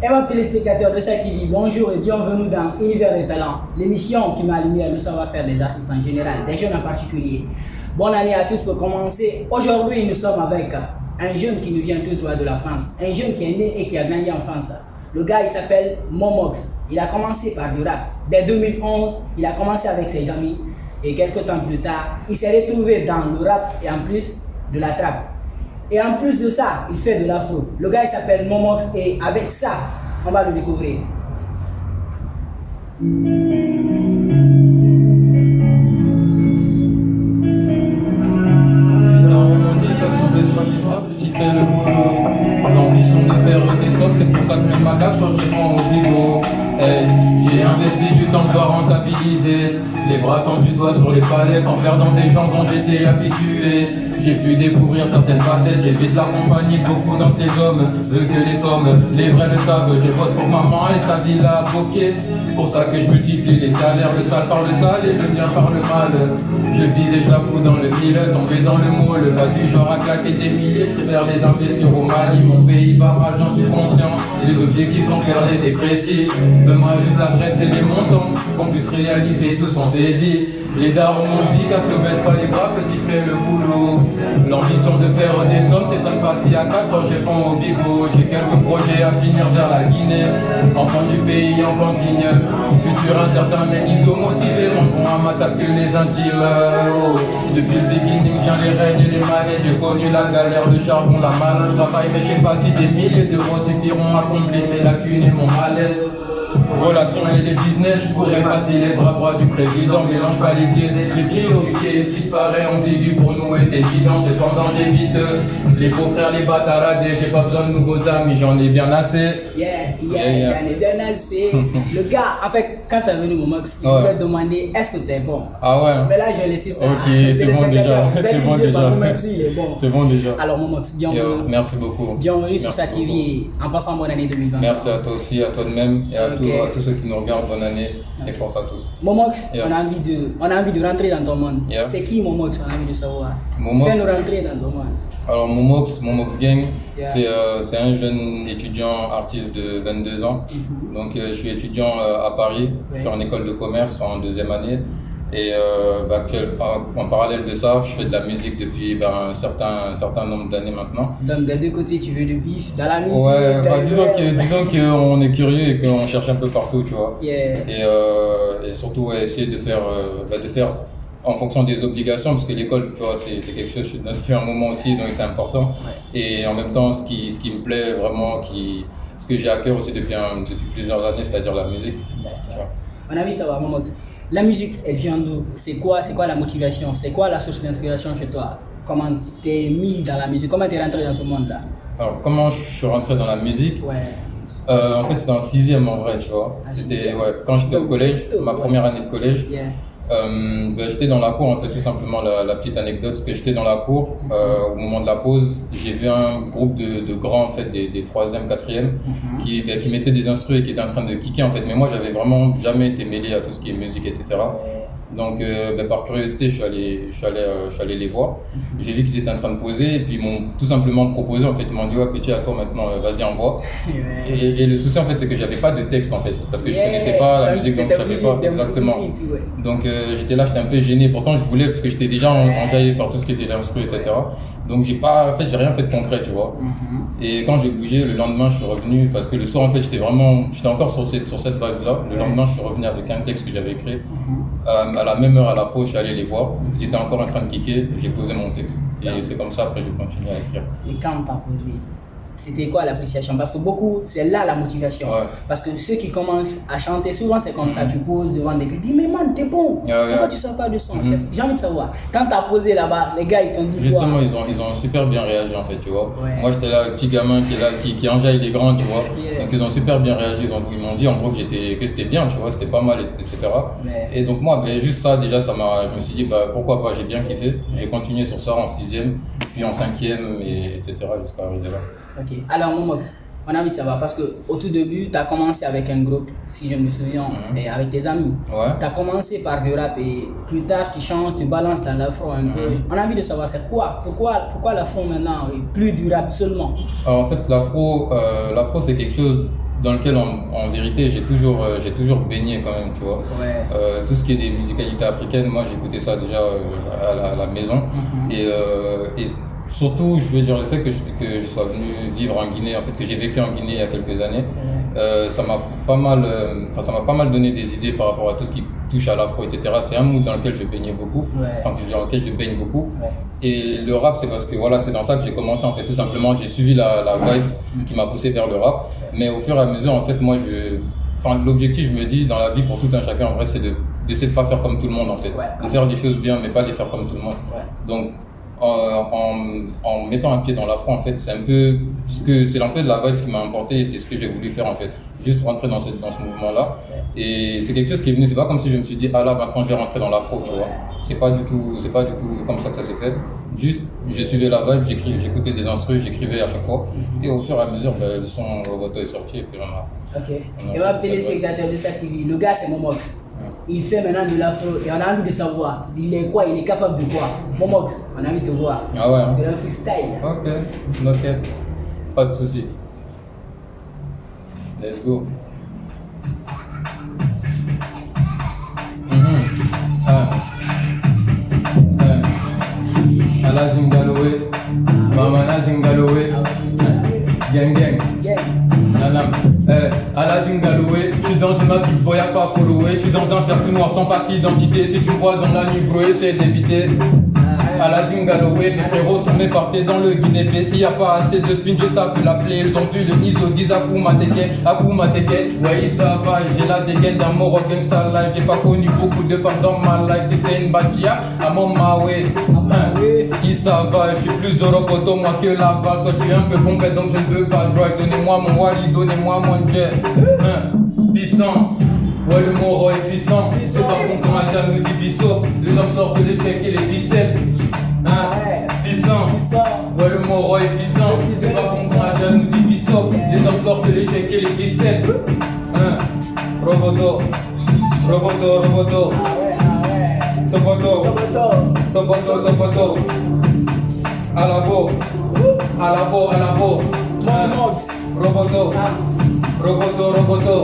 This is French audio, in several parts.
Et mes téléspectateurs de cette TV, bonjour et bienvenue dans Univers des Talents, l'émission qui met la lumière le savoir-faire des artistes en général, des jeunes en particulier. Bonne année à tous pour commencer. Aujourd'hui, nous sommes avec un jeune qui nous vient tout droit de la France, un jeune qui est né et qui a grandi en France. Le gars, il s'appelle Momox. Il a commencé par du rap. Dès 2011, il a commencé avec ses amis et quelques temps plus tard, il s'est retrouvé dans le rap et en plus de la trap. Et en plus de ça, il fait de l'afro. Le gars, il s'appelle Momox et avec ça, on va le découvrir. Qui fait le boulot, l'ambition de faire des sauces, c'est pour ça que le magasin je prends au bigot. J'ai investi du temps pour rentabiliser, les bras tendus doigts sur les palettes en perdant des gens dont j'étais habitué. J'ai pu découvrir certaines facettes, j'évite la compagnie, beaucoup dans les hommes veulent que les sommes, les vrais le savent. Je vote pour maman et sa vie l'a bloqué. Pour ça que je multiplie les salaires, le sale par le sale et le bien par le mal. Je vise et je la fous dans le mille, tombé dans le moule, pas du genre à claquer des milliers, je préfère les investir au Mali. Mon pays va mal, j'en suis conscient, les objectifs sont clairs, et précis. Donne-moi juste l'adresse et les montants, qu'on puisse réaliser tout ce qu'on s'est dit. Les darons m'ont dit qu'à se mettre pas les bras, petit fait le boulot. L'ambition de faire des sommes, t'étonnes pas si à 4 ans j'ai pas au bigot. J'ai quelques projets à finir vers la Guinée. Enfant du pays, enfant digne. Futur incertain mais iso-motivé, mangeront à ma table que les intimes. Oh. Depuis le beginning, j'ai les règnes et les manettes. J'ai connu la galère, le charbon, la malin. Je travaille mais je sais pas si des milliers d'euros suffiront à combler mes lacunes et mon mal-être. Relations et les business, je pourrais passer les bras du président. Mélange pas les pieds et les priorités. Ce qui paraît ambigu pour nous est évident. C'est pendant j'évite les beaux frères, les bataradés. J'ai pas besoin de nouveaux amis, j'en ai bien assez. J'en ai bien assez. Le gars, en fait, quand t'es venu Momox, je voulais te demander est-ce que t'es bon. Ah ouais. Mais là, je vais laisser ça. Ok, c'est bon déjà. C'est bon déjà. Même s'il est bon. C'est bon déjà. Alors Momox, bienvenue. Merci beaucoup. Bienvenue sur sa TV. En passant bonne année 2020. Merci à toi aussi, à toi de même et à tous ceux qui nous regardent. Bonne année et force à tous. Momox, on a envie de rentrer dans ton monde. C'est qui Momox? On a envie de savoir. Fais-nous rentrer dans ton monde. Alors Momox Gang, c'est un jeune étudiant artiste de 22 ans. Donc je suis étudiant à Paris, je suis en école de commerce en deuxième année. Et en parallèle de ça, je fais de la musique depuis un certain nombre d'années maintenant. Donc des deux côtés, tu veux du bif dans la musique? Ouais, disons qu'on est curieux et qu'on cherche un peu partout, tu vois. Et surtout essayer de faire en fonction des obligations, parce que l'école, tu vois, c'est quelque chose que je fais un moment aussi, donc c'est important. Et en même temps, ce qui me plaît vraiment, ce que j'ai à cœur aussi depuis plusieurs années, c'est-à-dire la musique. On a envie de savoir, Momox, la musique, elle vient d'où? C'est quoi la motivation? C'est quoi la source d'inspiration chez toi? Comment t'es mis dans la musique? Comment t'es rentré dans ce monde-là? Alors, comment je suis rentré dans la musique? En fait, c'était en 6e en vrai, tu vois. C'était quand j'étais au collège, ma première année de collège. J'étais dans la cour, en fait, tout simplement, la petite anecdote, c'est que j'étais dans la cour, au moment de la pause, j'ai vu un groupe de grands, en fait, des 3e, 4e, qui mettaient des instrus et qui étaient en train de kicker, en fait, mais moi, j'avais vraiment jamais été mêlé à tout ce qui est musique, etc. Donc, par curiosité, je suis allé les voir. J'ai vu qu'ils étaient en train de poser et puis ils m'ont tout simplement proposé. En fait, ils m'ont dit ouais, petit à toi maintenant, vas-y, envoie. Et le souci en fait, c'est que j'avais pas de texte en fait, parce que je connaissais pas la musique, donc je savais pas exactement. Donc j'étais là, j'étais un peu gêné. Pourtant, je voulais parce que j'étais déjà enjaillé par tout ce qui était l'instru, etc. Donc j'ai rien fait de concret, tu vois. Et quand j'ai bougé, le lendemain, je suis revenu parce que le soir en fait, j'étais encore sur cette vibe là. Le lendemain, je suis revenu avec un texte que j'avais écrit. À la même heure à la pause, je suis allé les voir. Ils étaient encore en train de kicker, j'ai posé mon texte. Et c'est comme ça, après, j'ai continué à écrire. Et quand t'as posé, c'était quoi l'appréciation? Parce que beaucoup, c'est là la motivation. Parce que ceux qui commencent à chanter, souvent c'est comme ça, tu poses devant des gars, dis mais man, t'es bon, pourquoi tu sors pas de son? J'ai envie de savoir. Quand t'as posé là-bas, les gars, ils t'ont dit justement, quoi? ils ont super bien réagi en fait, tu vois. Moi, j'étais là, petit gamin qui enjaille les grands, tu vois. Donc, ils ont super bien réagi. Ils m'ont dit en gros que c'était bien, tu vois, c'était pas mal, etc. Et donc, moi, juste ça, déjà, je me suis dit, pourquoi pas, j'ai bien kiffé. J'ai continué sur ça en 6e, puis en 5e, etc. jusqu'à arriver là. Ok, alors Momox, on a envie de savoir parce qu'au tout début, tu as commencé avec un groupe, si je me souviens, et avec tes amis. Tu as commencé par du rap et plus tard tu changes, tu balances dans l'afro un peu. On a envie de savoir c'est quoi, pourquoi l'afro maintenant et plus du rap seulement? Alors en fait, l'afro c'est quelque chose dans lequel en vérité j'ai toujours baigné quand même, tu vois. Ouais. Tout ce qui est des musicalités africaines, moi j'écoutais ça déjà à la maison. Et surtout, je veux dire le fait que je sois venu vivre en Guinée, en fait que j'ai vécu en Guinée il y a quelques années, ça m'a pas mal donné des idées par rapport à tout ce qui touche à l'afro, etc. C'est un mood dans lequel je baignais beaucoup, dans lequel je baigne beaucoup. Et le rap, c'est parce que voilà, c'est dans ça que j'ai commencé en fait, tout simplement. J'ai suivi la vibe qui m'a poussé vers le rap. Mais au fur et à mesure, en fait, moi, l'objectif, je me dis, dans la vie pour tout un chacun, en vrai, c'est d'essayer de pas faire comme tout le monde, en fait. De faire des choses bien, mais pas les faire comme tout le monde. Donc, en mettant un pied dans l'afro, en fait, c'est un peu un peu de la vibe qui m'a emporté et c'est ce que j'ai voulu faire, en fait. Juste rentrer dans ce mouvement-là. Et c'est quelque chose qui est venu, c'est pas comme si je me suis dit, ah là, maintenant je vais rentrer dans l'afro, tu vois. C'est pas du tout comme ça que ça s'est fait. Juste, je suivais la vibe, j'écoutais des instrus, j'écrivais à chaque fois. Et au fur et à mesure, le son Roboto est sorti et puis on a. Ok. Et moi, téléspectateur de sa TV, le gars c'est Momox. Il fait maintenant de l'afro et on a envie de savoir, il est quoi, il est capable de quoi. Momox, on a envie de te voir. Ah ouais. C'est un freestyle. Ok, pas de soucis. Let's go. Ala Zingalowe, Mamana Zingalowe, gang gang. Ala Zingalowe, je suis dans une matrix, boy, y'a pas follower. Je suis dans un verre tout noir sans partie d'identité. Si tu me vois dans la nuit, bro, essaie d'éviter. À la Zingalowe, mes frérots sont épartés dans le Guinée-Fait. S'il y a pas assez de spin, je tape la plaie. Ils ont vu le ISO, disent Akuma Teke. Ouais, ça va, j'ai la dégaine d'un moro gangsta life. J'ai pas connu beaucoup de femmes dans ma life. C'était une batia à mon maoué. Ça va, je suis plus Oropoto, moi que la valse. Je suis un peu bombé donc je ne veux pas drive. Donnez-moi mon wali, donnez-moi mon jet. Puissant. Ouais, le moro est puissant. C'est pas bon comme un nous dit Bissot. Les hommes sortent les steaks et les ficelles. Puissant. Ouais, le moro est puissant. C'est pas bon comme un nous dit Bissot. Les hommes sortent les steaks et les ficelles. Roboto. Topoto. À la bo. Roboto.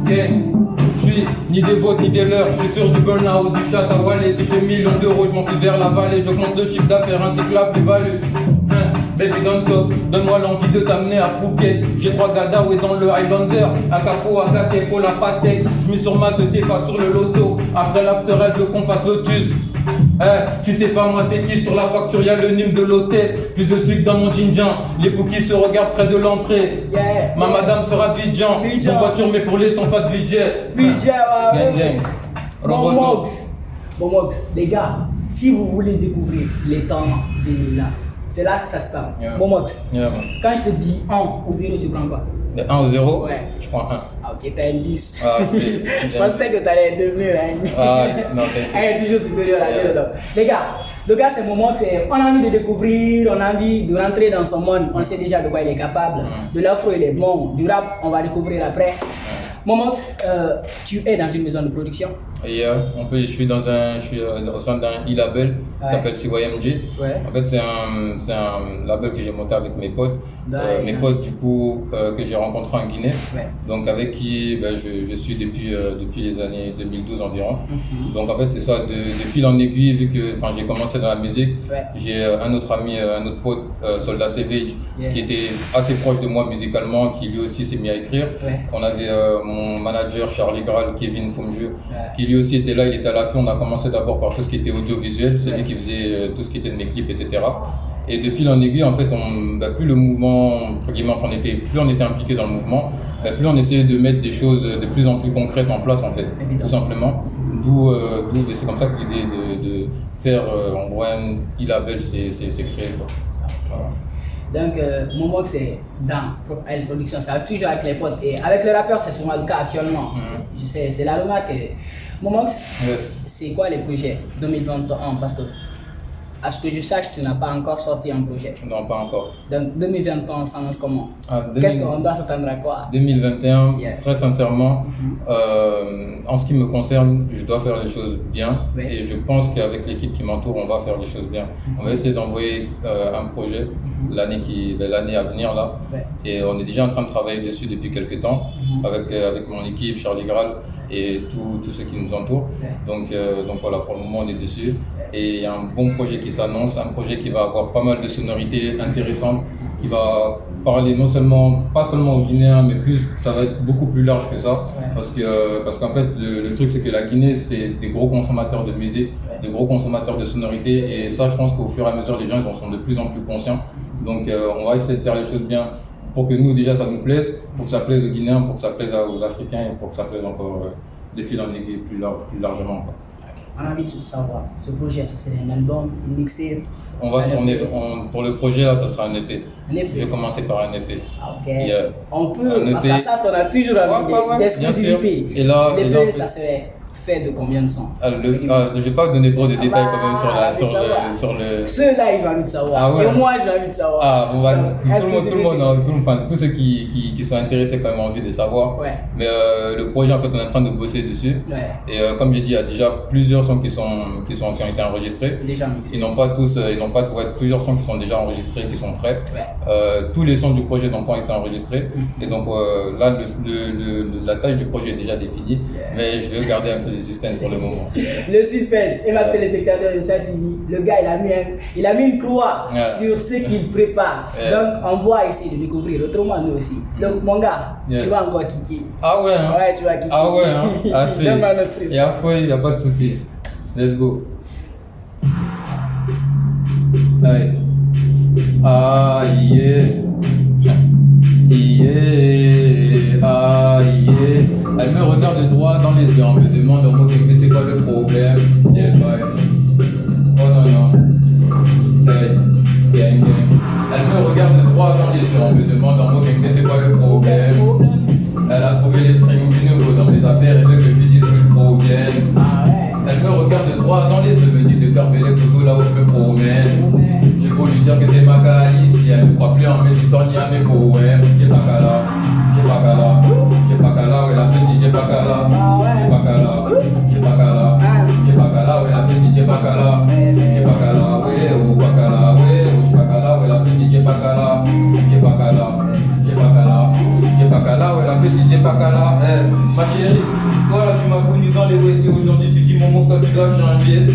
Gang. Je suis ni des votes ni des leurs, je suis sur du burn-out, du chat à Wallet. Si j'ai millions d'euros, je m'enfuis vers la vallée. J'augmente le chiffre d'affaires ainsi que la plus-value. Baby don't stop, donne-moi l'envie de t'amener à Phuket. J'ai 3 gadas, ouais, dans le Highlander. À Capo, à Kake, pour la patek. Je mets sur ma tête, pas sur le loto. Après l'after, elle veut qu'on fasse Lotus. Si c'est pas moi, c'est qui? Sur la facture, y'a le nîmes de l'hôtesse. Plus de sucre dans mon ginjan. Les bouquets se regardent près de l'entrée. Ma madame sera Bidjan. Mon voiture, mais pour les sons, pas de budget. Gang. Momox, les gars, si vous voulez découvrir les temps de là, c'est là que ça se passe. Momox, quand je te dis 1 ou 0, tu prends quoi? De 1 ou 0? Ouais. Je prends 1. Ah, ok, t'as une 10. Je pensais que t'allais devenir un toujours supérieur à 0. Les gars, c'est Momox, on a envie de découvrir, on a envie de rentrer dans son monde. On sait déjà de quoi il est capable. De l'afro, il est bon. Du rap, on va découvrir après. Momox, tu es dans une maison de production? Je suis au sein d'un e-label qui s'appelle CYMG. En fait, c'est un label que j'ai monté avec mes potes. Mes potes du coup que j'ai rencontrés en Guinée. Donc avec qui je suis depuis les années 2012 environ. Donc en fait c'est ça, de fil en aiguille, vu que j'ai commencé dans la musique. J'ai un autre ami, un autre pote, Soldat Savage, qui était assez proche de moi musicalement, qui lui aussi s'est mis à écrire. On avait mon manager Charlie Graal, Kevin Fomjeu, qui lui aussi était là, il était à la fin. On a commencé d'abord par tout ce qui était audiovisuel, c'est lui qui faisait tout ce qui était de mes clips, etc. Et de fil en aiguille, en fait, plus le mouvement, entre guillemets, plus on était impliqué dans le mouvement, plus on essayait de mettre des choses de plus en plus concrètes en place, en fait, tout simplement. D'où c'est comme ça que l'idée de faire en gros un e-label s'est créée. Voilà. Donc, Momox c'est dans la production, ça va toujours avec les potes. Et avec le rappeur, c'est souvent le cas actuellement. Je sais, c'est la remarque. Momox, c'est quoi les projets 2021? Parce que à ce que je sache, tu n'as pas encore sorti un projet. Non, pas encore. Donc 2020, on s'annonce comment? Ah, Qu'est-ce qu'on doit s'attendre à quoi? 2021, Yeah. très sincèrement, en ce qui me concerne, je dois faire les choses bien. Oui. Et je pense qu'avec l'équipe qui m'entoure, on va faire les choses bien. On va essayer d'envoyer un projet l'année à venir là. Ouais. Et on est déjà en train de travailler dessus depuis quelques temps avec mon équipe, Charlie Graal et tous ceux qui nous entourent. Ouais. Donc voilà, pour le moment on est dessus. Et il y a un bon projet qui s'annonce, un projet qui va avoir pas mal de sonorités intéressantes, qui va parler pas seulement aux Guinéens, mais ça va être beaucoup plus large que ça. Ouais. Parce qu'en fait, le truc c'est que la Guinée, c'est des gros consommateurs de musique, Ouais. des gros consommateurs de sonorités, et ça, je pense qu'au fur et à mesure, les gens ils en sont de plus en plus conscients. Donc on va essayer de faire les choses bien pour que nous, déjà, ça nous plaise, pour que ça plaise aux Guinéens, pour que ça plaise aux Africains, et pour que ça plaise encore de fil en aiguille plus largement, quoi. On a envie de savoir, ce projet, ça c'est un album, une mixtape? On va tourner, pour le projet là, ça sera un EP. Un EP? Je vais commencer par un EP. Ah, ok. Yeah. On peut, Un parce EP. qu'à ça, on a toujours envie Ouais, d'exclusivité. bien sûr. Et là, L'EP, ça serait fait de combien de sons? Je vais pas donner trop de détails quand même sur le. Ceux-là, ils ont envie de savoir. Ah ouais. Et moi, j'ai envie de savoir. Ah, bon, bah, Exclusivité. tous ceux qui sont intéressés quand même ont envie de savoir. Ouais. Mais le projet, en fait, on est en train de bosser dessus. Ouais. Et comme j'ai dit, il y a déjà plusieurs sons qui ont été enregistrés. Déjà mixé. Ils n'ont pas plusieurs sons qui sont déjà enregistrés, qui sont prêts. Ouais. Tous les sons du projet n'ont pas été enregistrés. Et donc là, la taille du projet est déjà définie. Yeah. Mais je vais garder un peu de suspense pour le moment. Le suspense, et ma téléspectateur de Satini, le gars il a mis une croix Yeah. sur ce qu'il prépare. Yeah. Donc on va essayer de découvrir autrement nous aussi. Donc mon gars, Yes. tu vas encore kicker. Ah ouais, hein? Ouais, tu vas kicker. Ah ouais, hein? Assez. Donne-moi notre prise. Il y a fouet, il n'y a pas de souci. Let's go. Allez. Ah yeah. Yeah. Ah yeah. Elle me regarde droit dans les yeux, on me demande en mot mais c'est quoi le problème? Yeah, bye. Oh non non. Hey. Gang gang. Elle me regarde droit dans les yeux, on me demande en mot mais c'est quoi le problème? Elle a trouvé les strings du nouveau dans mes affaires et veut que je lui dise où ils proviennent. Ah ouais. Elle me regarde droit dans les yeux, me dit de fermer les photos là où je me promène. J'ai beau lui dire que c'est ma calice, si elle ne croit plus en mes histoires ni à mes poèmes. J'ai pas qu'à là, j'ai pas qu'à là, j'ai pas qu'à là, ouais la petite, j'ai pas qu'à là, j'ai pas qu'à là, j'ai pas qu'à là, j'ai pas qu'à là, ouais la petite, j'ai pas qu'à là, j'ai pas qu'à là, ouais, oh pas qu'à là, ouais, oh j'ai pas qu'à là, ouais la petite, j'ai pas qu'à là, j'ai pas qu'à là, j'ai pas qu'à là, j'ai pas qu'à là, ouais la petite, j'ai pas qu'à là, ma chérie, toi là tu m'as connu dans les WC, aujourd'hui tu dis mon mot, toi tu dois changer.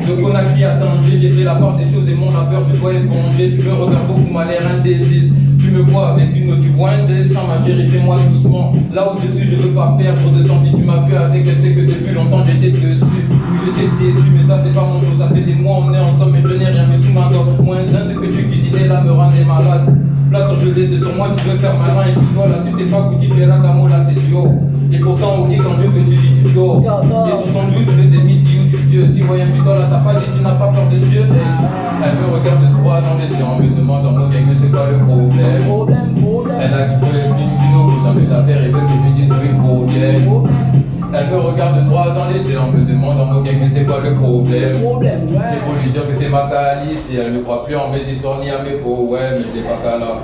Le Conakry a danger, j'ai fait la part des choses et mon labeur je dois éponger. Tu me regardes beaucoup, m'a l'air indécise. Tu me vois avec une autre, tu vois indécent, ma chérie, fais-moi doucement. Là où je suis, je veux pas perdre de temps. Si tu m'as vu avec elle, c'est que depuis longtemps j'étais dessus. Ou j'étais déçu, mais ça c'est pas mon chose. Ça fait des mois, on est ensemble, mais je n'ai rien mis sous ma gorge. Moins un, ce que tu cuisinais là me rendait malade. Là sur gelée, c'est sur moi, tu veux faire malin et tu dois là. Si c'est pas goûté, fais la camo, là c'est du haut. Et pourtant, au lit, quand je veux, tu dis tu dors. Et sur ton lit, je fais des missiles du vieux. Si voyant du là, t'as pas dit, tu n'as pas peur de Dieu. Elle me regarde droit dans les yeux, on me demande en mot, mais c'est quoi le problème? Elle a quitté les films du nouveau dans mes affaires et veut que je lui dise où ils proviennent. Elle me regarde droit dans les yeux, on me demande en mot, mais c'est quoi le problème? J'ai beau lui dire que c'est ma calice, et elle ne croit plus en mes histoires ni à mes poèmes, mais je l'ai pas qu'à là.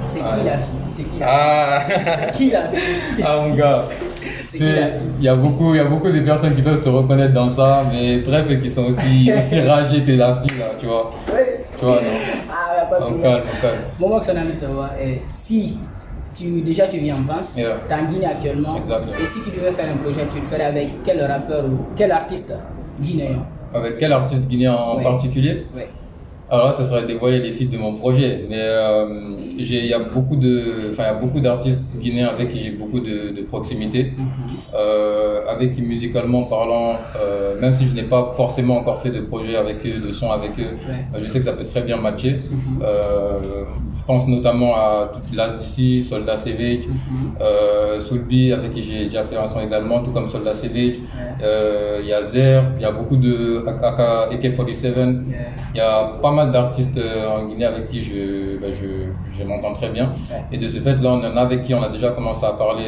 C'est qui la fille? C'est qui la Ah, fille? C'est qui la fille? ah mon gars. C'est qui la fille? Il y a beaucoup de personnes qui peuvent se reconnaître dans ça, mais très peu qui sont aussi ragées que la fille là, tu vois. Oui. Tu vois, non. Ah, y a pas de On problème. calme, on calme. Moi, que ça a envie de savoir, si déjà tu vis en France, Yeah. tu es en Guinée actuellement, Exactement. et si tu devais faire un projet, tu le ferais avec quel rappeur ou quel artiste guinéen? Avec quel artiste guinéen en Ouais. particulier? Oui. Alors là, ça serait dévoiler les feats de mon projet. Mais il y a beaucoup d'artistes guinéens avec qui j'ai beaucoup de proximité. Avec qui musicalement parlant, même si je n'ai pas forcément encore fait de projet avec eux, de son avec eux, Ouais. je sais que ça peut très bien matcher. Je pense notamment à toute l'As d'ici, Soldat Savage, Soulby avec qui j'ai déjà fait un son également, tout comme Soldat Savage. Il y a Zer, il y a beaucoup de AK-47. Il y a pas mal d'artistes en Guinée avec qui je m'entends très bien. Ouais. Et de ce fait, là, on en a avec qui on a déjà commencé à parler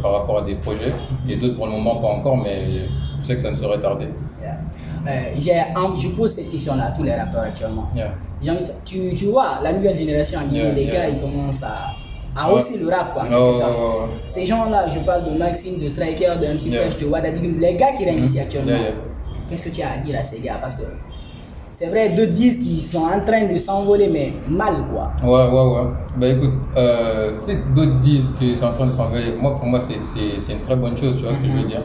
par rapport à des projets. Et d'autres pour le moment pas encore, mais je sais que ça ne saurait tarder. Je pose cette question-là à tous les rappeurs actuellement. Yeah. Tu vois, la nouvelle génération en Guinée, les gars, ils commencent à hausser le rap, quoi. Ces gens-là, je parle de Maxime, de Striker, de MC Fresh, de Wadadi, les gars qui règnent ici actuellement. Qu'est-ce que tu as à dire à ces gars? Parce que c'est vrai, d'autres disent qu'ils sont en train de s'envoler, mais mal, quoi. Ouais. Bah écoute, c'est d'autres disent qu'ils sont en train de s'envoler. Moi, pour moi, c'est une très bonne chose, tu vois ce que je veux dire.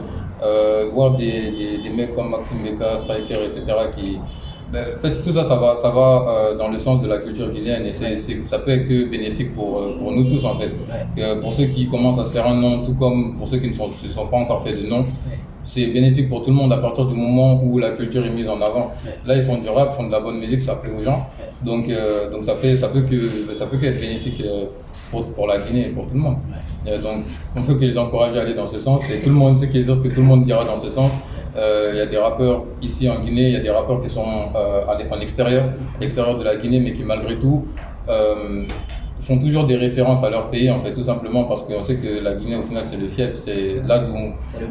Voir des mecs comme Maxime Beka, Striker, etc. qui... Ben, en fait, tout ça, ça va dans le sens de la culture guinéenne et ça peut être que bénéfique pour nous tous en fait. Pour ceux qui commencent à se faire un nom, tout comme pour ceux qui ne se sont pas encore fait de nom, c'est bénéfique pour tout le monde à partir du moment où la culture est mise en avant. Là, ils font du rap, font de la bonne musique, ça plaît aux gens. Donc ça peut que être bénéfique pour la Guinée et pour tout le monde. Donc on peut que les encourager à aller dans ce sens et tout le monde sait ce que tout le monde dira dans ce sens. Il y a des rappeurs ici en Guinée, il y a des rappeurs qui sont en extérieur de la Guinée, mais qui malgré tout font toujours des références à leur pays, en fait, tout simplement parce qu'on sait que la Guinée, au final, c'est le fief, c'est là d'où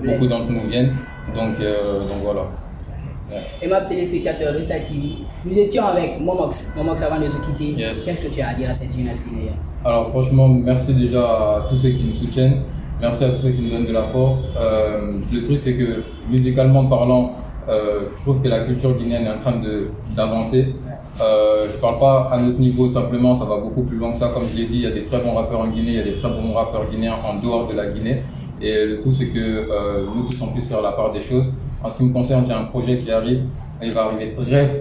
beaucoup d'entre nous viennent. Donc voilà. Et ma téléspectateur de sa TV, nous étions avec Momox avant de se quitter. Qu'est-ce que tu as à dire à cette jeunesse guinéenne? Alors franchement, merci déjà à tous ceux qui nous soutiennent. Merci à tous ceux qui nous donnent de la force. Le truc, c'est que musicalement parlant, je trouve que la culture guinéenne est en train d'avancer. Je parle pas à notre niveau, simplement, ça va beaucoup plus loin que ça. Comme je l'ai dit, il y a des très bons rappeurs en Guinée, il y a des très bons rappeurs guinéens en dehors de la Guinée. Et le tout, c'est que nous tous, on puisse faire la part des choses. En ce qui me concerne, j'ai un projet qui arrive. Il va arriver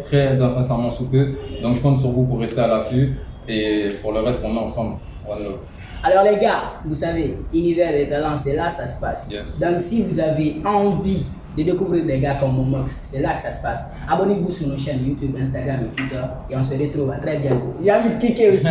très incessamment sous peu. Donc je compte sur vous pour rester à l'affût. Et pour le reste, on est ensemble. One love. Alors les gars, vous savez, Univers des talents, c'est là que ça se passe. Donc si vous avez envie de découvrir des gars comme Momox, c'est là que ça se passe. Abonnez-vous sur nos chaînes YouTube, Instagram et Twitter et on se retrouve à très bientôt. J'ai envie de cliquer aussi.